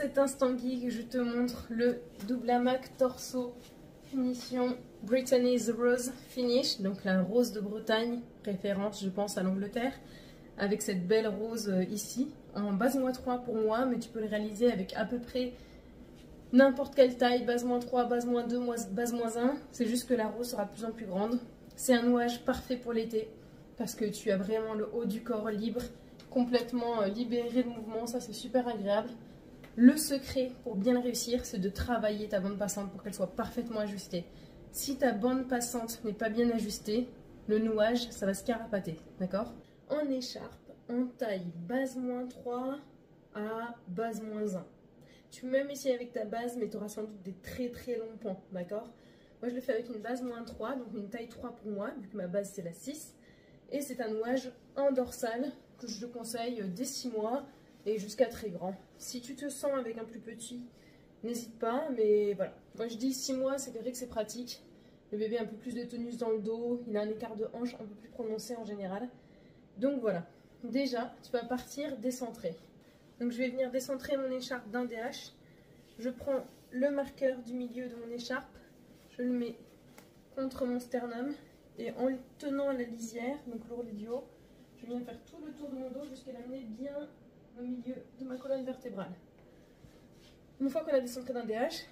cet instant geek, je te montre le double hamac torso finition Brittany's Rose Finish, donc la rose de Bretagne, référence je pense à l'Angleterre, avec cette belle rose ici, en base -3 pour moi, mais tu peux le réaliser avec à peu près n'importe quelle taille, base -3, base -2, base -1, c'est juste que la rose sera de plus en plus grande. C'est un nouage parfait pour l'été, parce que tu as vraiment le haut du corps libre, complètement libéré de mouvement, ça c'est super agréable. Le secret pour bien le réussir, c'est de travailler ta bande passante pour qu'elle soit parfaitement ajustée. Si ta bande passante n'est pas bien ajustée, le nouage, ça va se carapater, d'accord? En écharpe, en taille base -3 à base -1. Tu peux même essayer avec ta base, mais tu auras sans doute des très longs pans, d'accord? Moi, je le fais avec une base -3, donc une taille 3 pour moi, vu que ma base c'est la 6. Et c'est un nouage en dorsale que je te conseille dès 6 mois et jusqu'à très grand. Si tu te sens avec un plus petit, n'hésite pas, mais voilà. Moi, je dis 6 mois, c'est vrai que c'est pratique. Le bébé a un peu plus de tonus dans le dos, il a un écart de hanche un peu plus prononcé en général. Donc voilà, déjà, tu vas partir décentré. Donc je vais venir décentrer mon écharpe d'un DH. Je prends le marqueur du milieu de mon écharpe, je le mets contre mon sternum et en le tenant à la lisière, donc l'ourlet du haut, je viens faire tout le tour de mon dos jusqu'à l'amener bien au milieu de ma colonne vertébrale. Une fois qu'on a décentré d'un DH,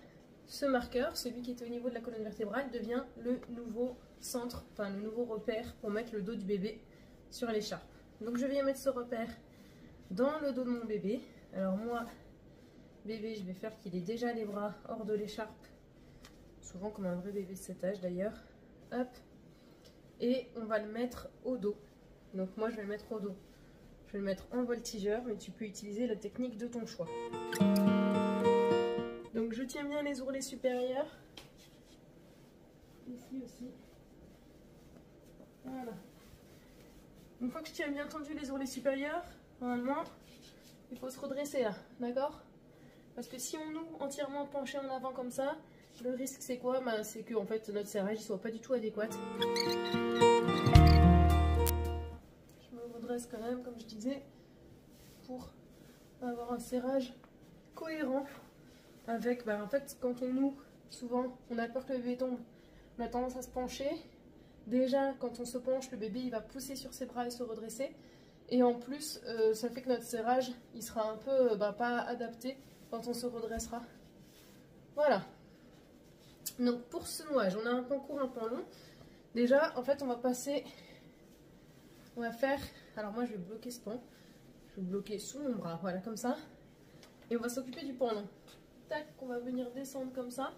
ce marqueur, celui qui était au niveau de la colonne vertébrale, devient le nouveau centre, enfin le nouveau repère pour mettre le dos du bébé sur l'écharpe. Donc je viens mettre ce repère dans le dos de mon bébé. Alors moi, bébé, je vais faire qu'il ait déjà les bras hors de l'écharpe, souvent comme un vrai bébé de cet âge d'ailleurs. Hop, et on va le mettre au dos. Donc moi je vais le mettre au dos. Je vais le mettre en voltigeur, mais tu peux utiliser la technique de ton choix. Donc je tiens bien les ourlets supérieurs. Ici aussi. Voilà. Une fois que je tiens bien tendu les ourlets supérieurs, normalement, il faut se redresser là, d'accord? Parce que si on nous entièrement penché en avant comme ça, le risque c'est quoi? Bah, c'est que en fait, notre serrage ne soit pas du tout adéquat. Je me redresse quand même, comme je disais, pour avoir un serrage cohérent avec, bah, en fait, quand on noue, souvent, on a peur que le bébé tombe. On a tendance à se pencher. Déjà, quand on se penche, le bébé il va pousser sur ses bras et se redresser. Et en plus, ça fait que notre serrage, il sera un peu pas adapté quand on se redressera. Voilà. Donc pour ce nouage, on a un pan court, un pan long. Déjà, en fait, on va faire... Alors moi, je vais bloquer ce pan. Je vais le bloquer sous mon bras, voilà, comme ça. Et on va s'occuper du pan long. Tac, on va venir descendre comme ça.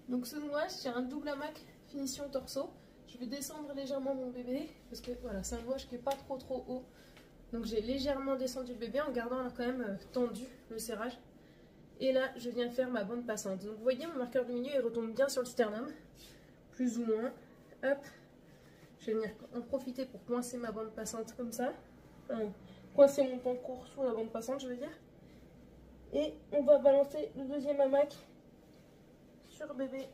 Donc ce nouage, c'est un double hamac finition torso. Je vais descendre légèrement mon bébé parce que voilà, c'est un nouage qui n'est pas trop haut. Donc j'ai légèrement descendu le bébé en gardant quand même tendu le serrage. Et là, je viens faire ma bande passante. Donc vous voyez, mon marqueur du milieu, il retombe bien sur le sternum, plus ou moins. Hop, je vais venir en profiter pour coincer ma bande passante comme ça. Enfin, coincer mon pan court sous la bande passante, je veux dire. Et on va balancer le deuxième hamac sur bébé.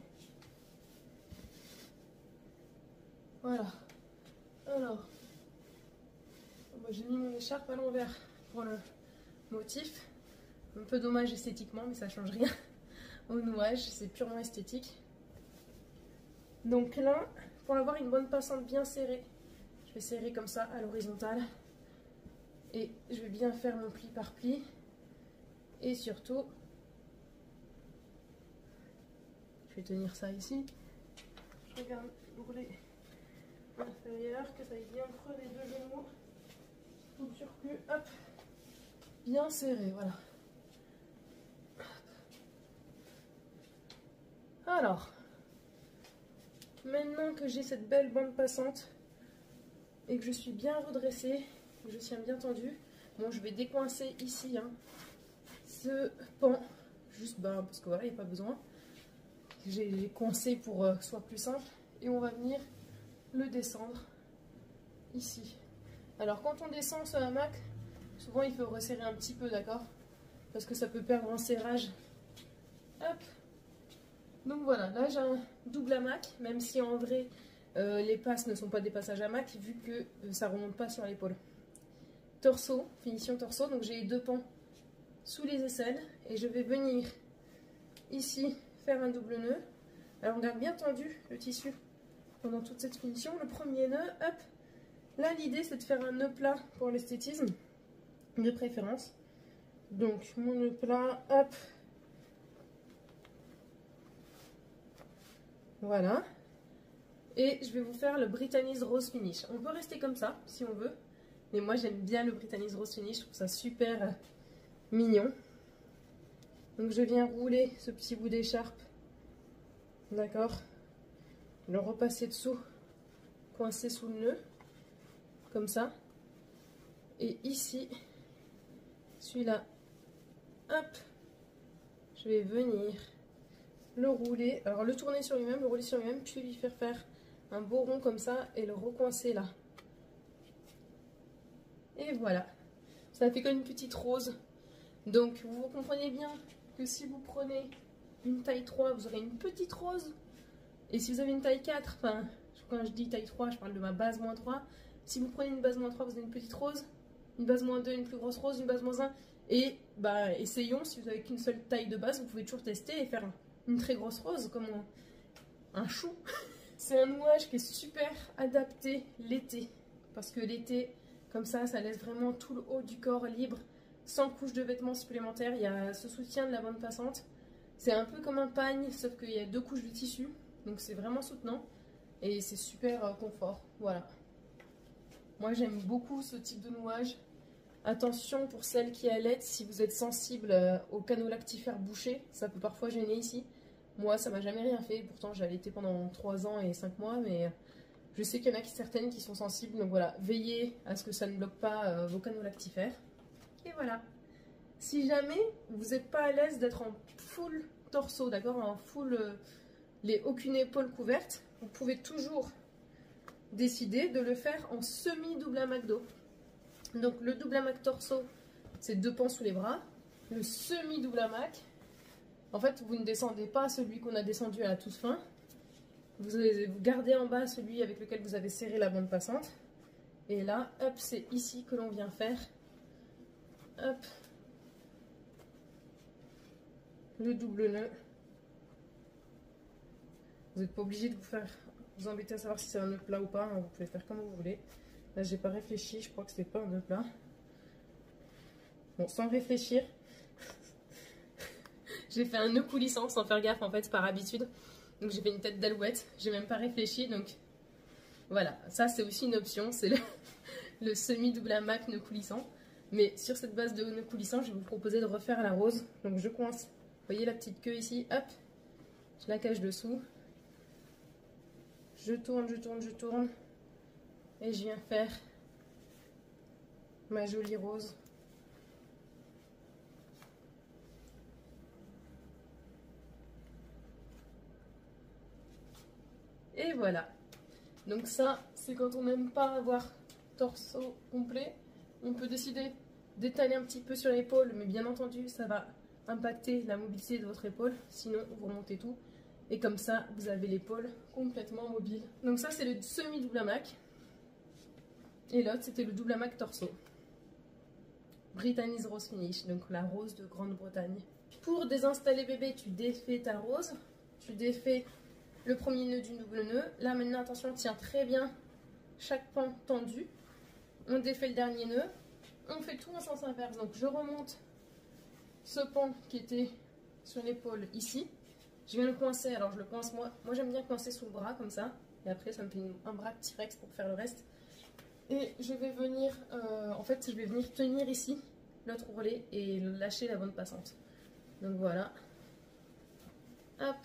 Voilà. Alors, j'ai mis mon écharpe à l'envers pour le motif. Un peu dommage esthétiquement, mais ça change rien au nouage, c'est purement esthétique. Donc là, pour avoir une bonne passante bien serrée, je vais serrer comme ça à l'horizontale. Et je vais bien faire mon pli par pli. Et surtout, je vais tenir ça ici. Je regarde l'ourlet inférieur, que ça aille bien creux les deux genoux. Tout le surplus, hop, bien serré, voilà. Alors, maintenant que j'ai cette belle bande passante et que je suis bien redressée, que je tiens bien tendu, bon, je vais décoincer ici ce pan, juste parce que voilà, il n'y a pas besoin. J'ai coincé pour que ce soit plus simple et on va venir le descendre ici. Alors quand on descend ce hamac, souvent il faut resserrer un petit peu, d'accord? Parce que ça peut perdre en serrage. Hop. Donc voilà, là j'ai un double hamac, même si en vrai les passes ne sont pas des passages hamac, vu que ça remonte pas sur l'épaule. Torso, finition torso, donc j'ai les deux pans sous les aisselles et je vais venir ici faire un double nœud. Alors on garde bien tendu le tissu pendant toute cette finition. Le premier nœud, hop. Là l'idée c'est de faire un nœud plat pour l'esthétisme, de préférence. Donc mon nœud plat, hop. Voilà. Et je vais vous faire le Brittany's Rose Finish. On peut rester comme ça si on veut. Mais moi j'aime bien le Brittany's Rose Finish, je trouve ça super mignon. Donc je viens rouler ce petit bout d'écharpe. D'accord. Le repasser dessous, coincer sous le nœud. Comme ça. Et ici, celui-là, hop, je vais venir le rouler. Alors le tourner sur lui-même, le rouler sur lui-même, puis lui faire un beau rond comme ça et le recoincer là. Et voilà, ça fait comme une petite rose. Donc vous comprenez bien que si vous prenez une taille 3, vous aurez une petite rose. Et si vous avez une taille 4, enfin quand je dis taille 3, je parle de ma base moins 3. Si vous prenez une base moins 3, vous avez une petite rose. Une base moins 2, une plus grosse rose, une base moins 1. Et bah essayons, si vous n'avez qu'une seule taille de base, vous pouvez toujours tester et faire une très grosse rose comme un chou. C'est un nouage qui est super adapté l'été. Parce que l'été, comme ça laisse vraiment tout le haut du corps libre, sans couche de vêtements supplémentaires. Il y a ce soutien de la bande passante. C'est un peu comme un pagne, sauf qu'il y a 2 couches de tissu. Donc c'est vraiment soutenant. Et c'est super confort. Voilà. Moi j'aime beaucoup ce type de nouage. Attention pour celles qui allaitent, si vous êtes sensible aux canaux lactifères bouchés, ça peut parfois gêner ici. Moi ça m'a jamais rien fait, pourtant j'ai allaité pendant 3 ans et 5 mois, mais je sais qu'il y en a certaines qui sont sensibles, donc voilà, veillez à ce que ça ne bloque pas vos canaux lactifères. Et voilà. Si jamais vous n'êtes pas à l'aise d'être en full torseau, d'accord, en full, aucune épaule couverte, vous pouvez toujours décider de le faire en semi-double hamac dos. Donc le double hamac torseau, c'est 2 pans sous les bras. Le semi-double hamac, en fait, vous ne descendez pas celui qu'on a descendu à la toute fin. Vous gardez en bas celui avec lequel vous avez serré la bande passante. Et là, hop, c'est ici que l'on vient faire. Hop. Le double nœud. Vous n'êtes pas obligé de vous embêter à savoir si c'est un nœud plat ou pas. Hein, vous pouvez faire comme vous voulez. Là, j'ai pas réfléchi. Je crois que c'était pas un nœud plat. Bon, sans réfléchir. J'ai fait un nœud coulissant sans faire gaffe en fait par habitude. Donc j'ai fait une tête d'alouette. J'ai même pas réfléchi. Donc voilà. Ça, c'est aussi une option. C'est le semi-double hamac nœud coulissant. Mais sur cette base de nœud coulissant, je vais vous proposer de refaire la rose. Donc je coince. Vous voyez la petite queue ici. Hop. Je la cache dessous. Je tourne, je tourne, je tourne. Et je viens faire ma jolie rose. Et voilà. Donc ça, c'est quand on n'aime pas avoir torseau complet. On peut décider d'étaler un petit peu sur l'épaule, mais bien entendu, ça va impacter la mobilité de votre épaule. Sinon, vous remontez tout. Et comme ça, vous avez l'épaule complètement mobile. Donc ça, c'est le semi-double hamac. Et l'autre, c'était le double hamac torseau. Brittany's Rose Finish, donc la rose de Grande-Bretagne. Pour désinstaller bébé, tu défais ta rose. Tu défais le premier nœud du double nœud. Là, maintenant, attention, tiens très bien chaque pan tendu. On défait le dernier nœud. On fait tout en sens inverse. Donc, je remonte ce pan qui était sur l'épaule ici. Je viens le coincer. Alors, je le coince moi. Moi, j'aime bien coincer sous le bras comme ça. Et après, ça me fait un bras de T-Rex pour faire le reste. Et je vais venir, en fait, je vais venir tenir ici l'autre ourlet et lâcher la bande passante. Donc voilà. Hop.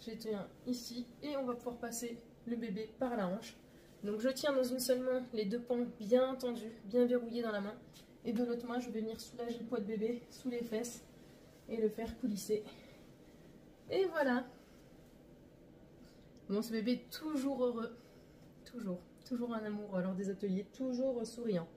Je tiens ici et on va pouvoir passer le bébé par la hanche. Donc je tiens dans une seule main les 2 pans bien tendus, bien verrouillés dans la main. Et de l'autre main, je vais venir soulager le poids de bébé sous les fesses et le faire coulisser. Et voilà. Bon, ce bébé est toujours heureux. Toujours un amour lors des ateliers, toujours souriant.